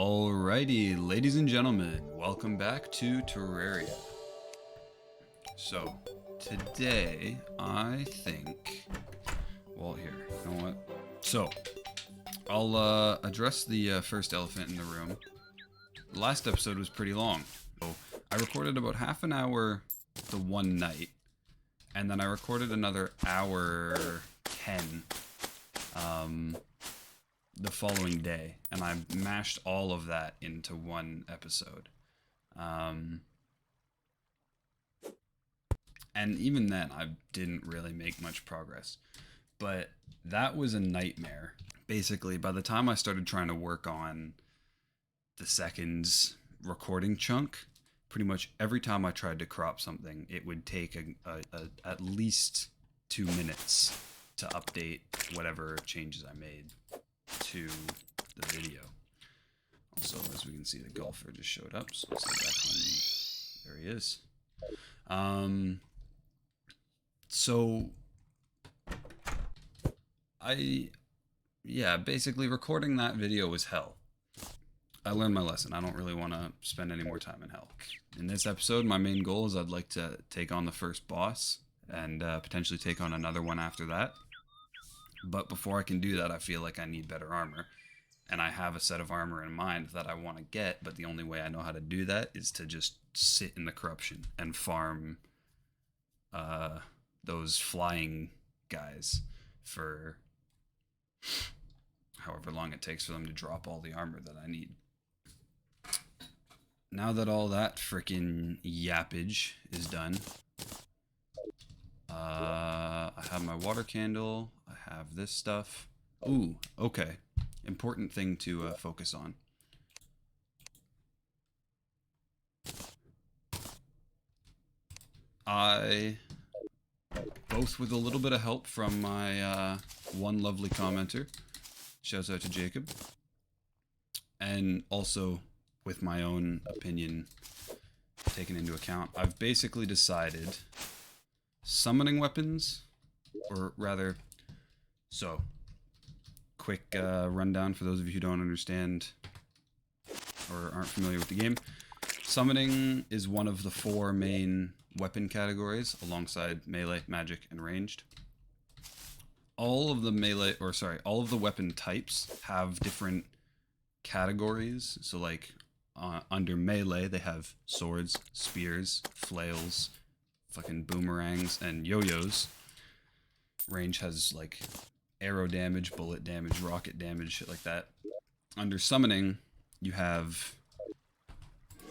Alrighty, ladies and gentlemen, welcome back to Terraria. So, today, I think... Well, here, you know what? So, I'll address the first elephant in the room. The last episode was pretty long. So, I recorded about half an hour the one night, and then I recorded another hour 10 the following day, and I mashed all of that into one episode. And even then, I didn't really make much progress. But that was a nightmare. Basically, by the time I started trying to work on the second recording chunk, pretty much every time I tried to crop something, it would take at least 2 minutes to update whatever changes I made to the video. Also, as we can see, the golfer just showed up, so let's get back on. There he is. So basically recording that video was hell. I learned my lesson. I don't really want to spend any more time in hell. In this episode, my main goal is I'd like to take on the first boss and potentially take on another one after that. But before I can do that, I feel like I need better armor. And I have a set of armor in mind that I want to get, but the only way I know how to do that is to just sit in the corruption and farm those flying guys for however long it takes for them to drop all the armor that I need. Now that all that frickin' yappage is done, I have my water candle, I have this stuff. Ooh, okay. Important thing to focus on. Both with a little bit of help from my one lovely commenter, shouts out to Jacob, and also with my own opinion taken into account, I've basically decided summoning weapons, or rather, so, quick rundown for those of you who don't understand or aren't familiar with the game. Summoning is one of the 4 main weapon categories alongside melee, magic, and ranged. All of the weapon types have different categories. So like under melee, they have swords, spears, flails, fucking boomerangs, and yo-yos. Range has like arrow damage, bullet damage, rocket damage, shit like that. Under summoning, you have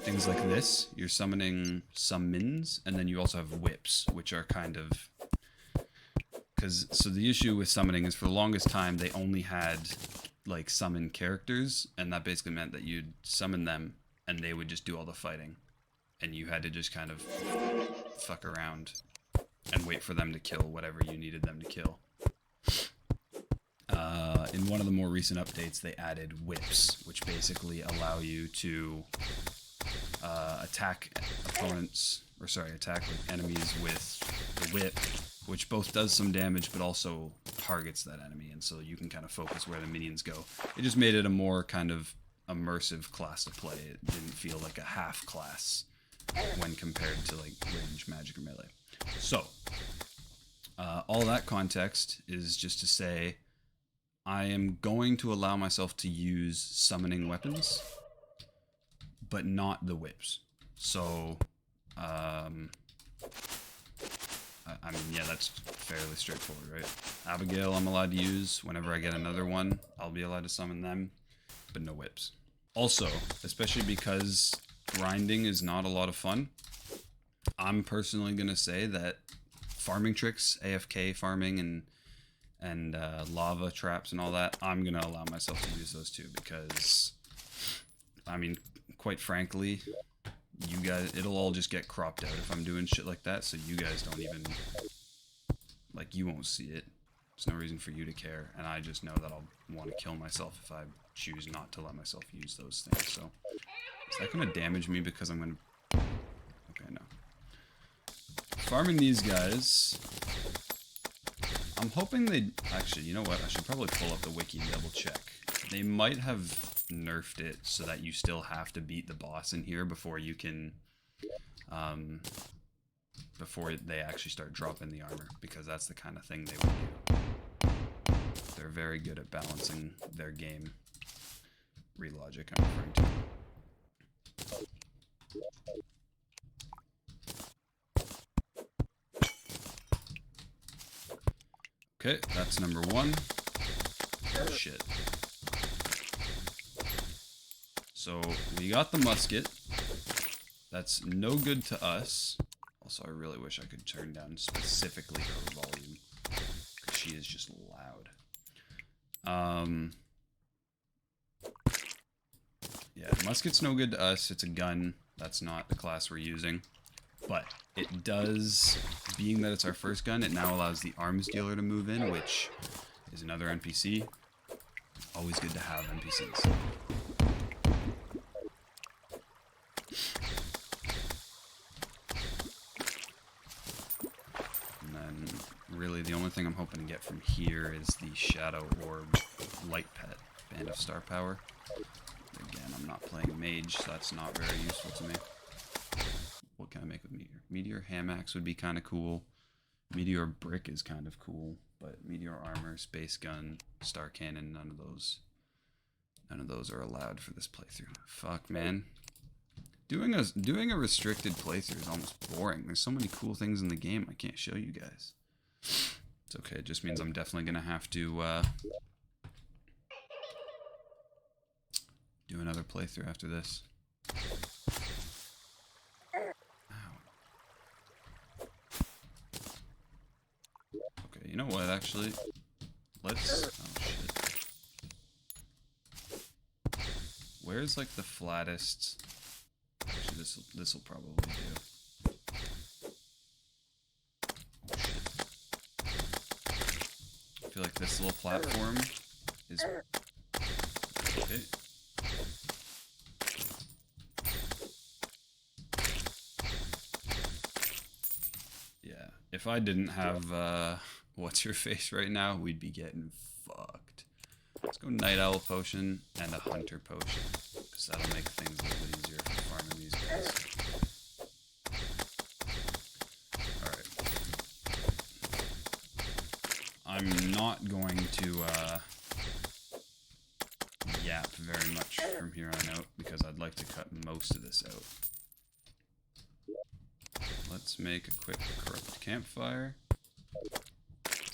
things like this. You're summoning summons, and then you also have whips, which are kind of... So the issue with summoning is for the longest time, they only had like summon characters, and that basically meant that you'd summon them, and they would just do all the fighting. And you had to just kind of fuck around and wait for them to kill whatever you needed them to kill. In one of the more recent updates, they added whips, which basically allow you to attack enemies with the whip, which both does some damage but also targets that enemy, and so you can kind of focus where the minions go. It just made it a more kind of immersive class to play. It didn't feel like a half class when compared to like range, magic, or melee. So, all that context is just to say I am going to allow myself to use summoning weapons, but not the whips. So, I mean, yeah, that's fairly straightforward, right? Abigail I'm allowed to use. Whenever I get another one, I'll be allowed to summon them, but no whips. Also, especially because grinding is not a lot of fun, I'm personally going to say that farming tricks, AFK farming, and lava traps and all that, I'm going to allow myself to use those too, because, I mean, quite frankly, you guys, it'll all just get cropped out if I'm doing shit like that, so you guys don't even, like, you won't see it. There's no reason for you to care, and I just know that I'll want to kill myself if I choose not to let myself use those things. So, is that going to damage me because I'm going to... Okay, no. Farming these guys, I'm hoping they... Actually, you know what? I should probably pull up the wiki and double check. They might have nerfed it so that you still have to beat the boss in here before you can, before they actually start dropping the armor, because that's the kind of thing they would do. They're very good at balancing their game. Relogic, I'm referring to. Okay, that's number one. Oh, shit. So, we got the musket. That's no good to us. Also, I really wish I could turn down specifically her volume, because she is just loud. Yeah, musket's no good to us. It's a gun. That's not the class we're using. But it does, being that it's our first gun, it now allows the arms dealer to move in, which is another NPC. Always good to have NPCs. And then, really, the only thing I'm hoping to get from here is the Shadow Orb Light Pet, Band of Star Power. Again, I'm not playing Mage, so that's not very useful to me. What can I make with Meteor? Meteor Hamax would be kind of cool. Meteor Brick is kind of cool, but Meteor Armor, Space Gun, Star Cannon, none of those are allowed for this playthrough. Fuck, man. Doing a restricted playthrough is almost boring. There's so many cool things in the game I can't show you guys. It's okay, it just means I'm definitely gonna have to do another playthrough after this. You know what, actually? Let's... Oh, shit. Where's, like, the flattest... Actually, this'll probably do. Oh, shit. I feel like this little platform is... Okay. Yeah, if I didn't have, what's your face right now, we'd be getting fucked. Let's go Night Owl Potion and a Hunter Potion, because that'll make things a little bit easier for farming these guys. Alright. I'm not going to yap very much from here on out, because I'd like to cut most of this out. Let's make a quick corrupt campfire.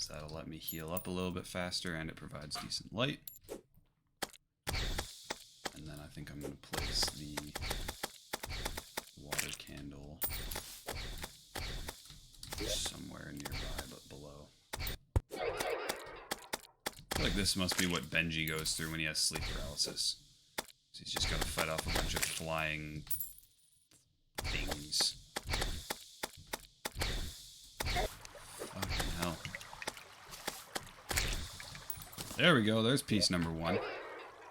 That'll let me heal up a little bit faster, and it provides decent light. And then I think I'm going to place the water candle somewhere nearby, but below. I feel like this must be what Benji goes through when he has sleep paralysis. So he's just got to fight off a bunch of flying things. Fucking hell. There we go, there's piece number one.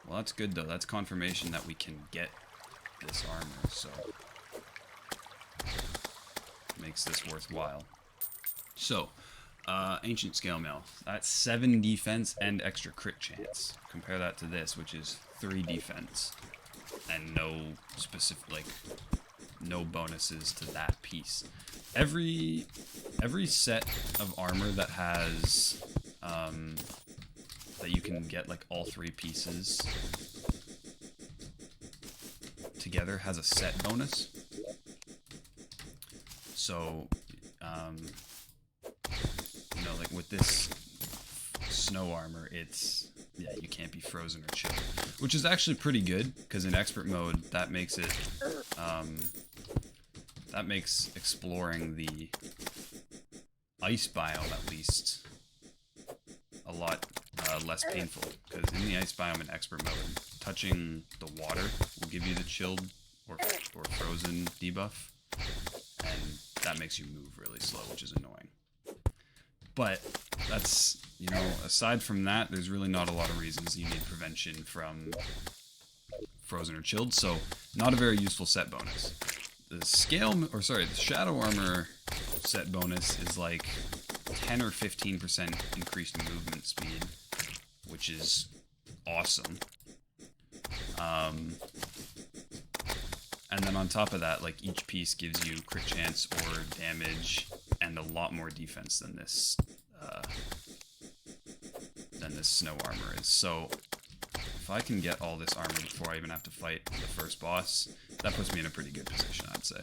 Well, that's good though. That's confirmation that we can get this armor, so makes this worthwhile. So, Ancient Scale Mail. That's 7 defense and extra crit chance. Compare that to this, which is 3 defense and no specific, like, no bonuses to that piece. Every set of armor that has that you can get like all 3 pieces together has a set bonus. So you know, like with this snow armor, it's, yeah, you can't be frozen or chilled, which is actually pretty good, because in expert mode that makes it that makes exploring the ice biome at least a lot less painful, because in the ice biome in expert mode, touching the water will give you the chilled or frozen debuff, and that makes you move really slow, which is annoying. But that's, you know, aside from that, there's really not a lot of reasons you need prevention from frozen or chilled, so not a very useful set bonus. The shadow armor set bonus is like 10 or 15% increased movement speed, which is awesome. And then on top of that, like, each piece gives you crit chance or damage and a lot more defense than this snow armor is. So if I can get all this armor before I even have to fight the first boss, that puts me in a pretty good position, I'd say.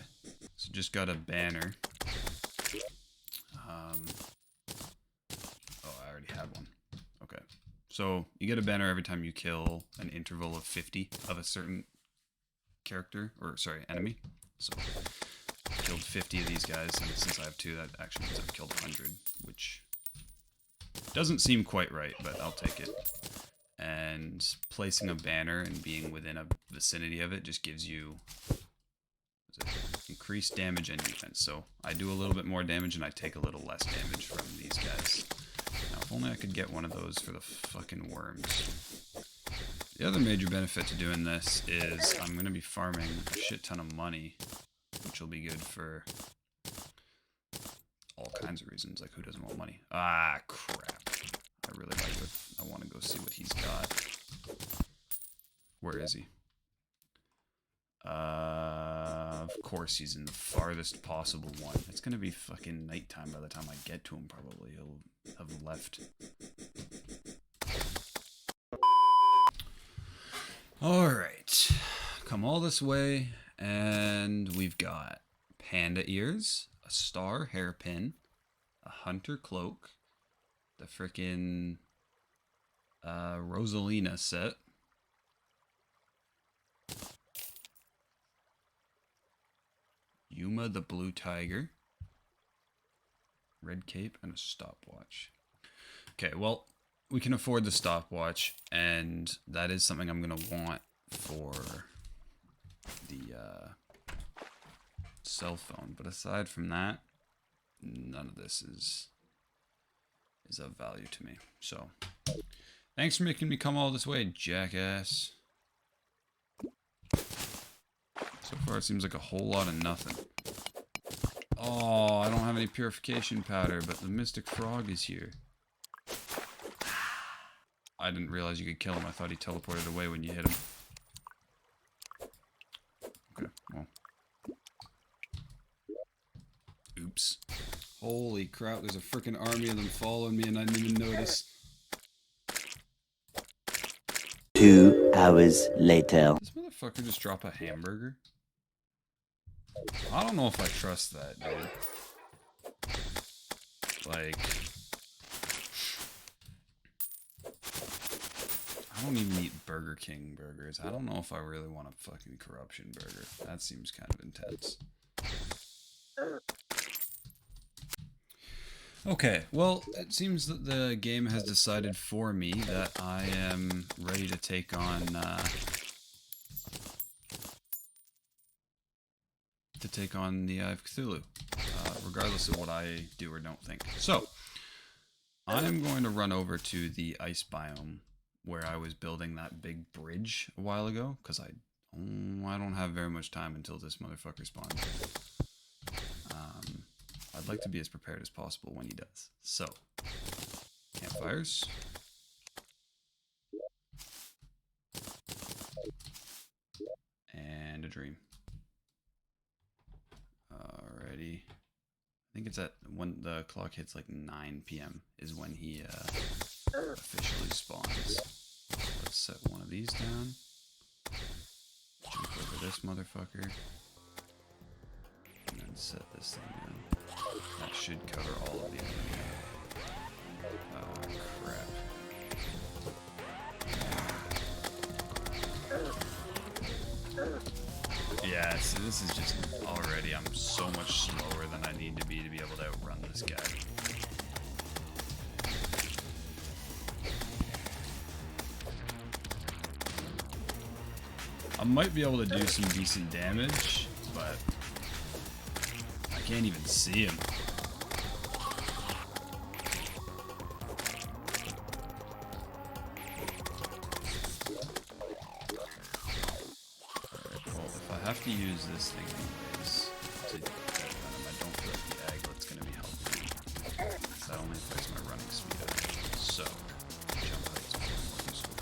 So just got a banner. Oh, I already had one. Okay. So you get a banner every time you kill an interval of 50 of a certain character, or sorry, enemy. So I killed 50 of these guys, and since I have 2, that actually means I've killed 100, which doesn't seem quite right, but I'll take it. And placing a banner and being within a vicinity of it just gives you increased damage and defense. So I do a little bit more damage and I take a little less damage from these guys. Now, if only I could get one of those for the fucking worms. The other major benefit to doing this is I'm going to be farming a shit ton of money, which will be good for all kinds of reasons. Like, who doesn't want money? Ah, crap. I really like it. I want to go see what he's got. Where is he? Of course he's in the farthest possible one. It's going to be fucking nighttime by the time I get to him, probably. He'll have left. Alright. Come all this way, and we've got panda ears, a star hairpin, a hunter cloak, the frickin' Rosalina set, Yuma the blue tiger, red cape, and a stopwatch. Okay, well, we can afford the stopwatch, and that is something I'm going to want for the cell phone. But aside from that, none of this is of value to me. So, thanks for making me come all this way, jackass. So far, it seems like a whole lot of nothing. Oh, I don't have any purification powder, but the Mystic Frog is here. I didn't realize you could kill him. I thought he teleported away when you hit him. Okay, well. Oops. Holy crap, there's a freaking army of them following me and I didn't even notice. 2 hours later. Does this motherfucker just drop a hamburger? I don't know if I trust that, dude. Like, I don't even eat Burger King burgers. I don't know if I really want a fucking corruption burger. That seems kind of intense. Okay, well, it seems that the game has decided for me that I am ready to take on the Eye of Cthulhu, regardless of what I do or don't think. So, I'm going to run over to the ice biome where I was building that big bridge a while ago, because I don't have very much time until this motherfucker spawns. I'd like to be as prepared as possible when he does. So, campfires. And a dream. Alrighty. I think it's at when the clock hits like 9 p.m. is when he officially spawns. Let's set one of these down. Jump over this motherfucker. And then set this thing down. That should cover all of the enemy. Oh, crap. Yeah, so this is just already, I'm so much slower than I need to be able to outrun this guy. I might be able to do some decent damage, but I can't even see him. I have to use this thing anyways to get venom. I don't feel like the aglet's going to be helping me. That only affects my running speed up. So, jump height's probably more useful.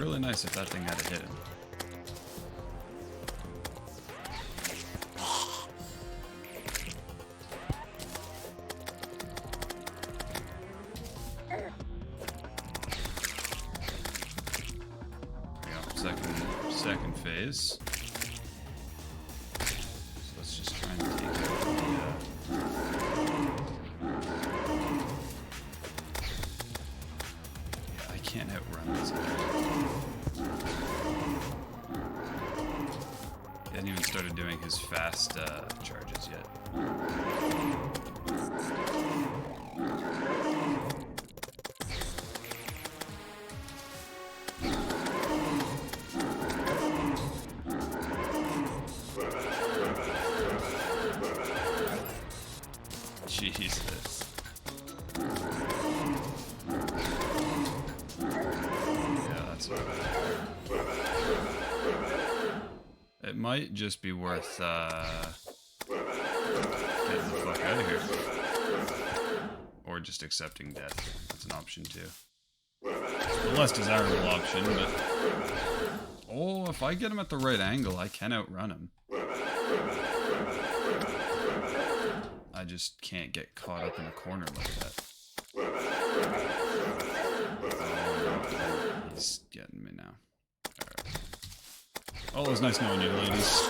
really nice if that thing had a hit him. Second phase. So let's just try and take out the yeah, I can't outrun this guy. He hasn't even started doing his fast charges yet. Jesus. Yeah, that's what it might just be worth getting the fuck out of here. Or just accepting death. That's an option too. The less desirable option, but oh, if I get him at the right angle, I can outrun him. I just can't get caught up in a corner like that. Oh, he's getting me now. Alright. Oh, it was nice knowing you, ladies.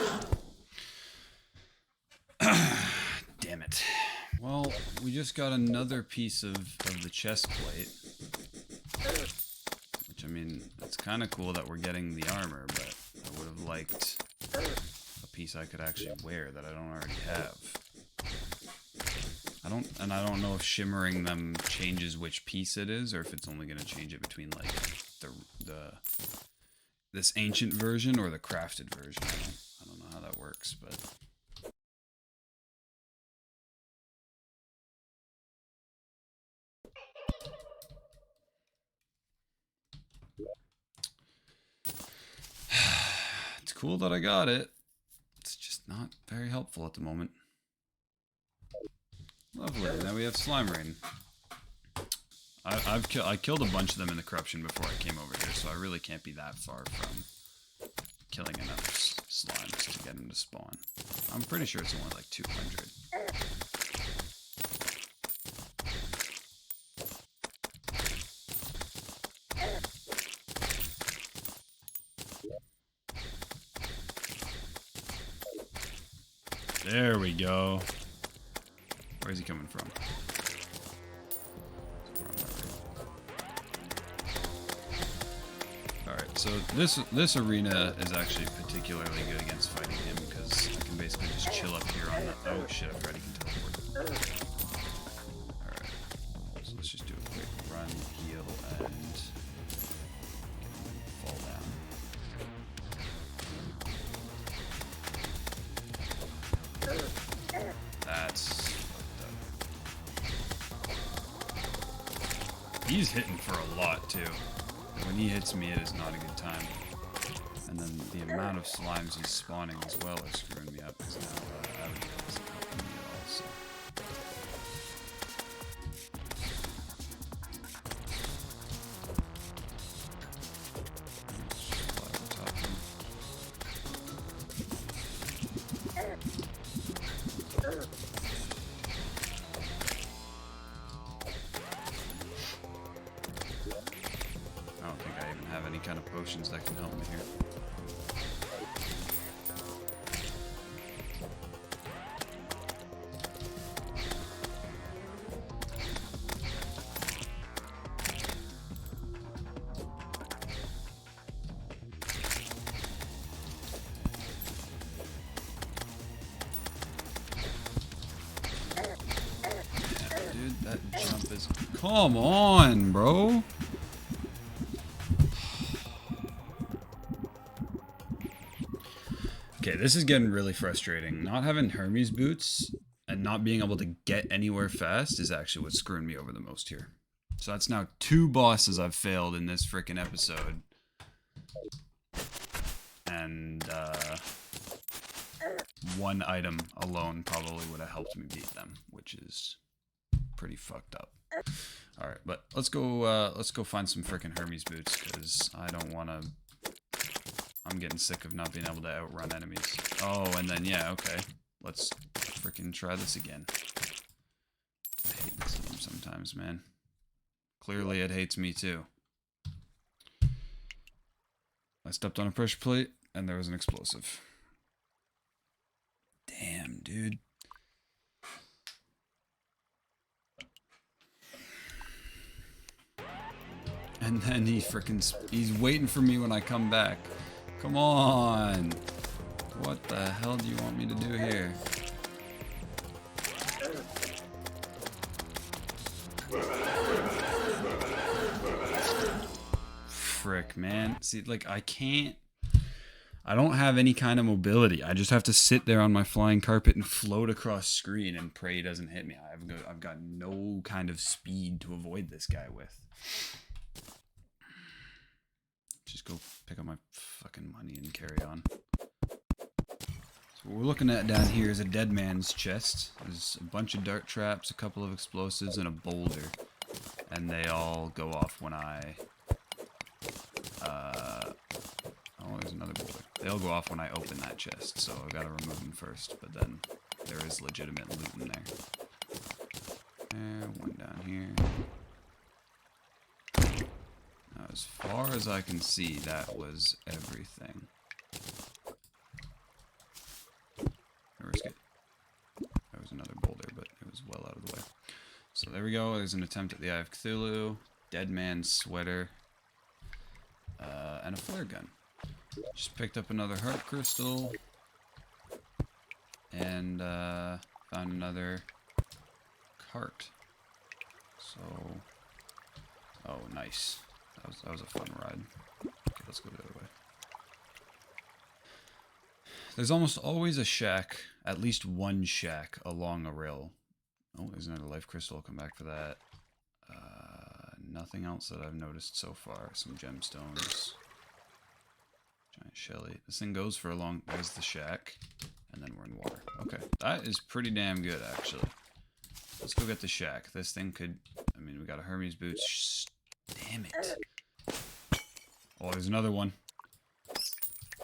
Damn it. Well, we just got another piece of the chest plate. Which, I mean, it's kind of cool that we're getting the armor, but I would have liked a piece I could actually wear that I don't already have. I don't know if shimmering them changes which piece it is, or if it's only going to change it between like this ancient version or the crafted version. I don't know how that works, but it's cool that I got it. It's just not very helpful at the moment. Lovely. Now we have slime rain. I killed a bunch of them in the corruption before I came over here, so I really can't be that far from killing enough slimes to get them to spawn. I'm pretty sure it's only like 200. There we go. Where's he coming from? Alright, so this arena is actually particularly good against fighting him because I can basically just chill up here on the... Oh shit, I forgot he can teleport. Alright, so let's just do a quick run, heal, and fall down. That's... He's hitting for a lot, too. When he hits me, it is not a good time. And then the amount of slimes he's spawning as well are screwing me up, because now out isn't helping me at all, so... Kind of potions that can help me here. Yeah, dude, that jump is... Come on, bro! Okay, this is getting really frustrating. Not having Hermes boots and not being able to get anywhere fast is actually what's screwing me over the most here. So that's now 2 bosses I've failed in this frickin' episode. And 1 item alone probably would have helped me beat them, which is pretty fucked up. All right, but let's go find some freaking Hermes boots, because I don't want to. I'm getting sick of not being able to outrun enemies. Oh, and then yeah, okay, let's freaking try this again. I hate this game sometimes, man. Clearly, it hates me too. I stepped on a pressure plate, and there was an explosive. Damn, dude. And then he's waiting for me when I come back. Come on. What the hell do you want me to do here? Frick, man. See, like, I don't have any kind of mobility. I just have to sit there on my flying carpet and float across screen and pray he doesn't hit me. I've got no kind of speed to avoid this guy with. Just go pick up my fucking money and carry on. So what we're looking at down here is a dead man's chest. There's a bunch of dart traps, a couple of explosives, and a boulder. And they all go off when I... oh, there's another boulder. They all go off when I open that chest, so I gotta remove them first. But then there is legitimate loot in there. One down here. As far as I can see, that was everything. Risk it. There was another boulder, but it was well out of the way. So there we go. There's an attempt at the Eye of Cthulhu, dead man's sweater, and a flare gun. Just picked up another heart crystal, and found another cart. So, oh, nice. That was a fun ride. Okay, let's go the other way. There's almost always a shack, at least one shack, along a rail. Oh, there's another life crystal. I'll come back for that. Nothing else that I've noticed so far. Some gemstones. Giant shelly. This thing goes for a long... There's the shack. And then we're in water. Okay, that is pretty damn good, actually. Let's go get the shack. This thing could... I mean, we got a Hermes boots. Damn it. Oh, there's another one.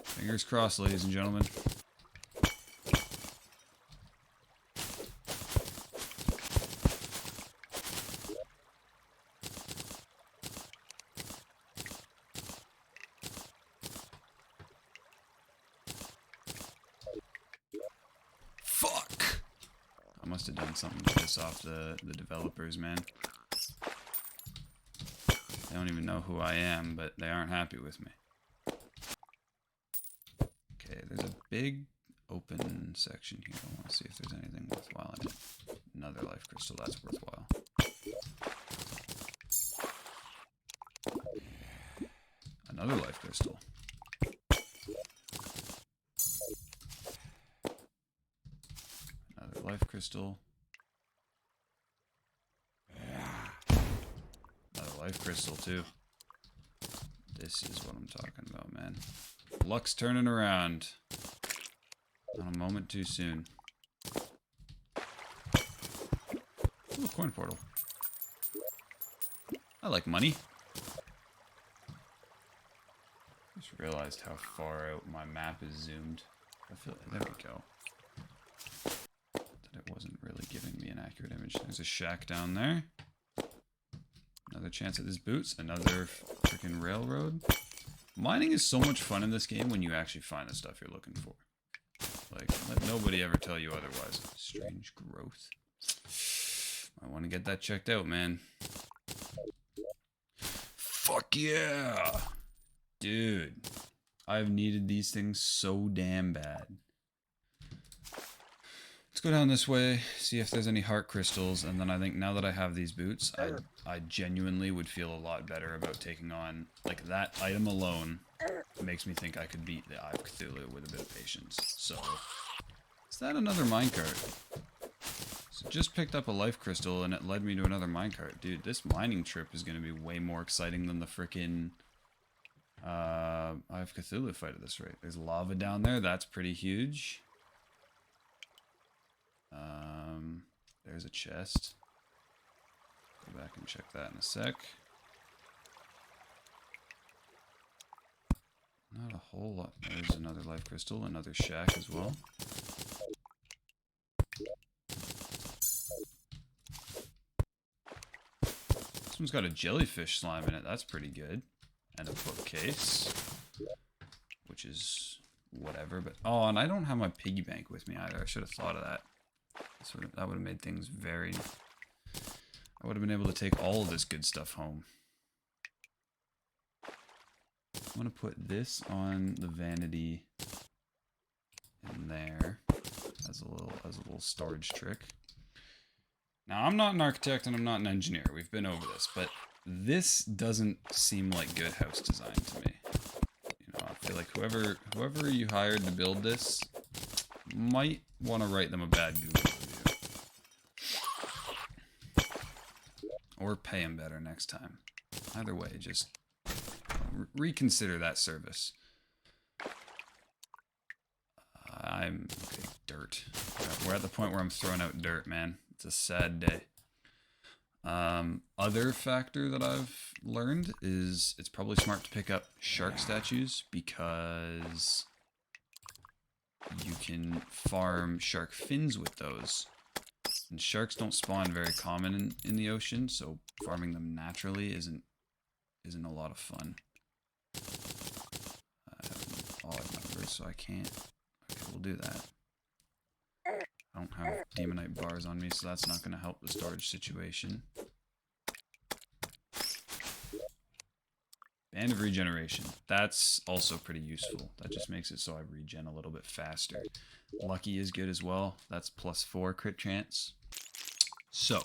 Fingers crossed, ladies and gentlemen. Fuck! I must have done something to piss off the developers, man. They don't even know who I am, but they aren't happy with me. Okay, there's a big open section here. I want to see if there's anything worthwhile in it. Another life crystal, that's worthwhile. Another life crystal. Another life crystal. Life crystal too. This is what I'm talking about, man. Luck's turning around. Not a moment too soon. Ooh, coin portal. I like money. Just realized how far out my map is zoomed. I feel there we go. That it wasn't really giving me an accurate image. There's a shack down there. Another chance at his boots. Another freaking railroad. Mining is so much fun in this game when you actually find the stuff you're looking for. Like, let nobody ever tell you otherwise. Strange growth. I want to get that checked out, man. Fuck yeah! Dude. I've needed these things so damn bad. Let's go down this way, see if there's any heart crystals, and then I think now that I have these boots, I genuinely would feel a lot better about taking on, like, that item alone makes me think I could beat the Eye of Cthulhu with a bit of patience. So, is that another minecart? So just picked up a life crystal and it led me to another minecart. Dude, this mining trip is going to be way more exciting than the frickin' Eye of Cthulhu fight at this rate. There's lava down there, that's pretty huge. There's a chest. Go back and check that in a sec. Not a whole lot. There's another life crystal, another shack as well. This one's got a jellyfish slime in it. That's pretty good. And a bookcase, which is whatever. But oh, and I don't have my piggy bank with me either. I should have thought of that. That would have made things very... I would have been able to take all of this good stuff home. I'm going to put this on the vanity in there as a little storage trick. Now, I'm not an architect and I'm not an engineer. We've been over this, but this doesn't seem like good house design to me. You know, I feel like whoever you hired to build this might want to write them a bad Google review. Or pay them better next time. Either way, just reconsider that service. Okay, dirt. We're at the point where I'm throwing out dirt, man. It's a sad day. Other factor that I've learned is it's probably smart to pick up shark statues because you can farm shark fins with those. And sharks don't spawn very common in the ocean, so farming them naturally isn't a lot of fun. I have all numbers, so I can't. Okay, we'll do that. I don't have demonite bars on me, so that's not going to help the storage situation. Band of Regeneration. That's also pretty useful. That just makes it so I regen a little bit faster. Lucky is good as well. That's +4 crit chance. So,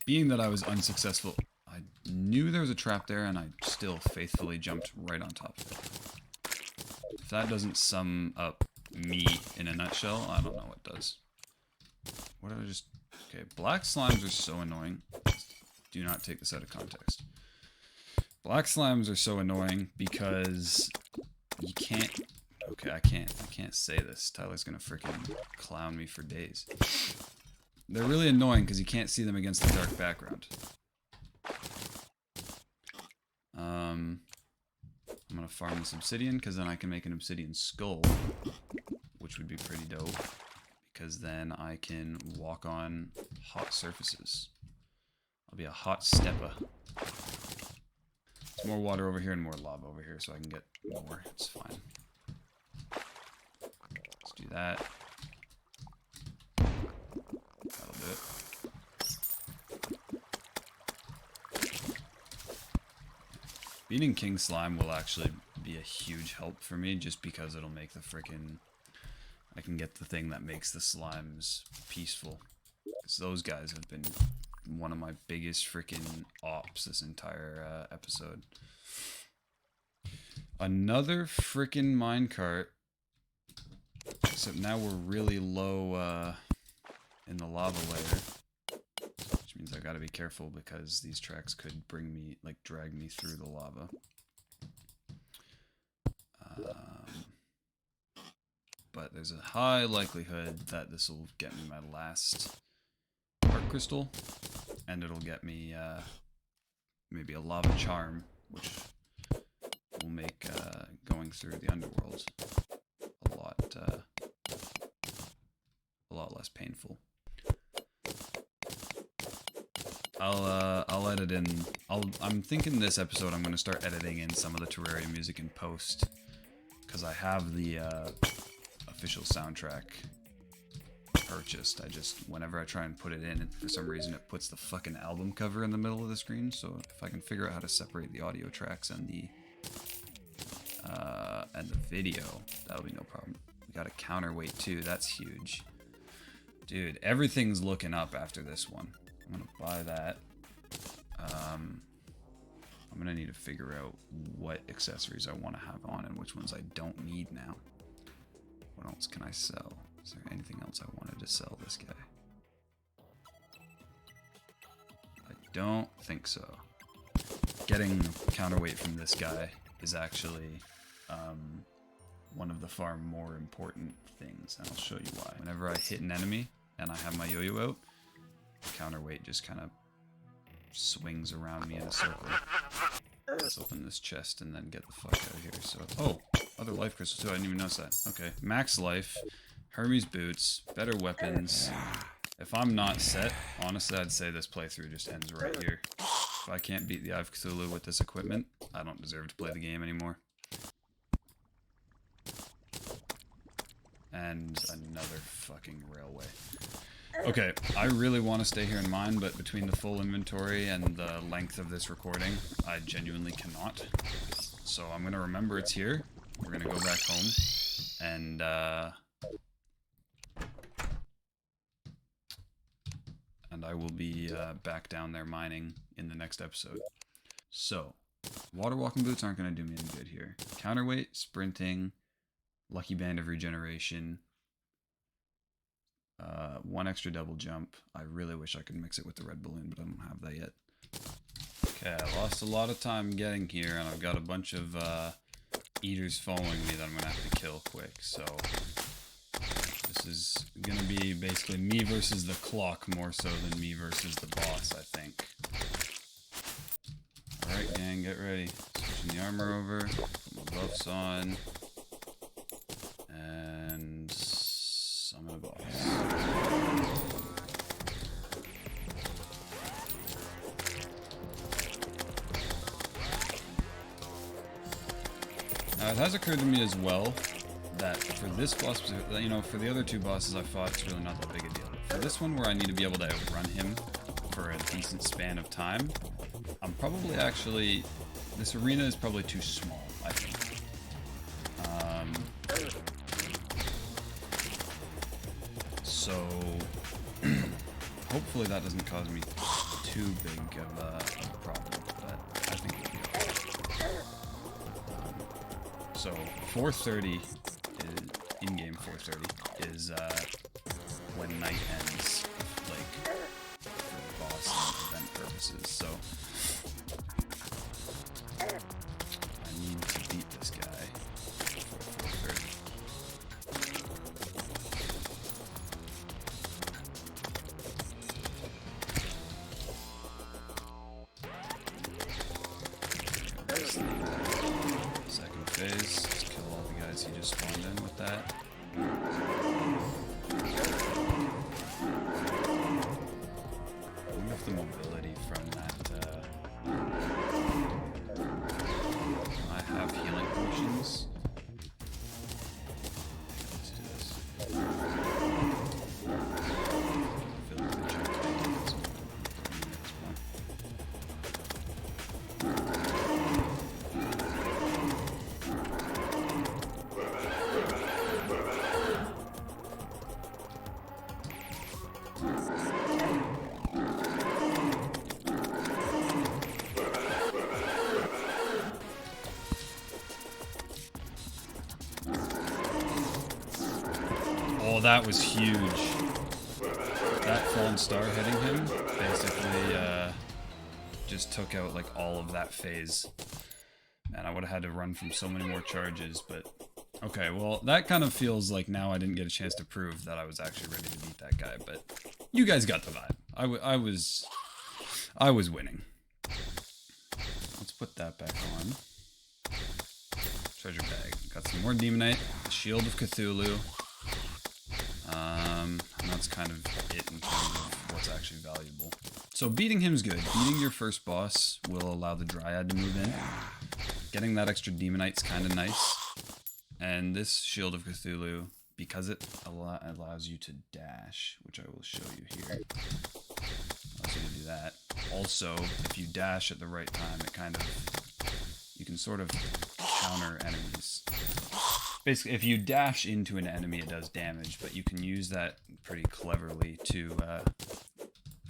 being that I was unsuccessful, I knew there was a trap there and I still faithfully jumped right on top of it. If that doesn't sum up me in a nutshell, I don't know what does. What did I just... Okay, black slimes are so annoying. Do not take this out of context. Black slimes are so annoying because you can't... Okay, I can't say this. Tyler's gonna freaking clown me for days. They're really annoying because you can't see them against the dark background. I'm gonna farm this obsidian because then I can make an obsidian skull, which would be pretty dope. Because then I can walk on hot surfaces. I'll be a hot stepper. There's more water over here and more lava over here, so I can get more. It's fine. Let's do that. That'll do it. Beating King Slime will actually be a huge help for me, just because it'll make the frickin'... I can get the thing that makes the slimes peaceful. Because those guys have been one of my biggest freaking ops this entire episode. Another freaking minecart. Except now we're really low in the lava layer. Which means I gotta be careful because these tracks could bring me, like, drag me through the lava. But there's a high likelihood that this will get me my last heart crystal, and it'll get me maybe a lava charm, which will make going through the underworld a lot less painful. I'll edit in. I'm thinking this episode I'm going to start editing in some of the Terraria music in post, because I have the official soundtrack purchased. Whenever I try and put it in, for some reason it puts the fucking album cover in the middle of the screen, so if I can figure out how to separate the audio tracks and the video, that'll be no problem. We got a counterweight too, that's huge. Dude, everything's looking up after this one. I'm gonna buy that. I'm gonna need to figure out what accessories I want to have on and which ones I don't need now. What else can I sell? Is there anything else I wanted to sell this guy? I don't think so. Getting counterweight from this guy is actually one of the far more important things, and I'll show you why. Whenever I hit an enemy and I have my yo-yo out, counterweight just kind of swings around me in a circle. Let's open this chest and then get the fuck out of here. So, oh, other life crystals too. I didn't even notice that. Okay, max life, Hermes boots, better weapons. If I'm not set, honestly, I'd say this playthrough just ends right here. If I can't beat the Eye of Cthulhu with this equipment, I don't deserve to play the game anymore. And another fucking railway. Okay, I really want to stay here in mine, but between the full inventory and the length of this recording, I genuinely cannot. So I'm going to remember it's here. We're going to go back home. And I will be back down there mining in the next episode. So, water walking boots aren't going to do me any good here. Counterweight, sprinting, lucky band of regeneration, one extra double jump. I really wish I could mix it with the red balloon, but I don't have that yet. Okay, I lost a lot of time getting here, and I've got a bunch of eaters following me that I'm going to have to kill quick, so this is going to be basically me versus the clock more so than me versus the boss, I think. Alright gang, get ready. Switching the armor over, put my buffs on, and summon a boss. Now it has occurred to me as well that for this boss, you know, for the other two bosses I fought, it's really not that big a deal. For this one where I need to be able to outrun him for a decent span of time, I'm probably actually, this arena is probably too small, I think. So, hopefully that doesn't cause me too big of a problem, but I think it'll be okay. So, 4:30, in-game 4:30, is when night ends, like, for the boss and event purposes, so I need to beat this guy before 4:30. Second phase, just kill all the guys he just spawned in with that. I wonder if the mobility from that, I have healing potions. Let's do this. I feel like the jump tank is Oh, that was huge. That fallen star hitting him basically just took out like all of that phase. Man, I would have had to run from so many more charges, but okay, well, that kind of feels like now I didn't get a chance to prove that I was actually ready to beat that guy, but you guys got the vibe. I was winning. Let's put that back on. Treasure bag. Got some more demonite. The Shield of Cthulhu. And that's kind of it in terms of what's actually valuable. So beating him's good. Beating your first boss will allow the Dryad to move in. Getting that extra demonite's kind of nice. And this Shield of Cthulhu, because it allows you to dash, which I will show you here. Allows you to do that. Also, if you dash at the right time, it kind of, you can sort of counter enemies. Basically, if you dash into an enemy, it does damage, but you can use that pretty cleverly to,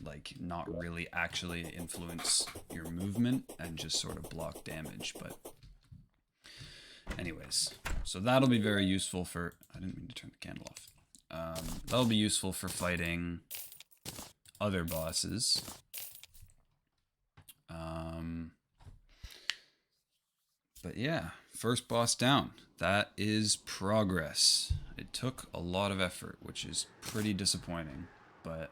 like, not really actually influence your movement and just sort of block damage, but anyways. So that'll be very useful for, I didn't mean to turn the candle off. That'll be useful for fighting other bosses. But yeah, first boss down. That is progress. It took a lot of effort, which is pretty disappointing, but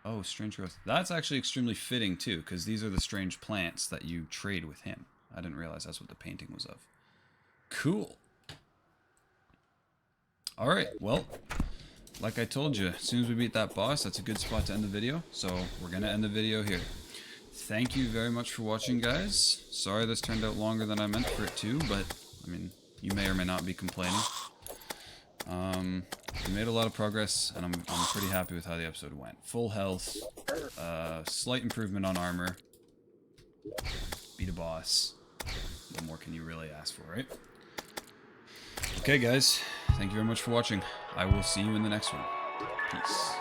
Oh, strange growth. That's actually extremely fitting too, because these are the strange plants that you trade with him. I didn't realize that's what the painting was of. Cool. Alright, well, like I told you, as soon as we beat that boss, that's a good spot to end the video. So we're going to end the video here. Thank you very much for watching, guys. Sorry this turned out longer than I meant for it to, but, I mean, you may or may not be complaining. We made a lot of progress, and I'm pretty happy with how the episode went. Full health, slight improvement on armor, beat a boss. What more can you really ask for, right? Okay, guys, thank you very much for watching. I will see you in the next one. Peace.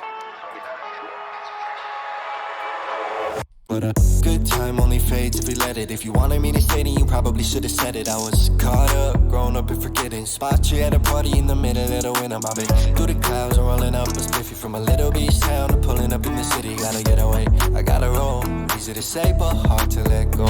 But a good time only fades if we let it. If you wanted me to say it, you probably should have said it. I was caught up, grown up and forgetting. Spot you at a party in the middle of the winter. Mobbing through the clouds and rolling up a spliffy from a little beach town to pulling up in the city. Gotta get away, I gotta roll. Easy to say but hard to let go.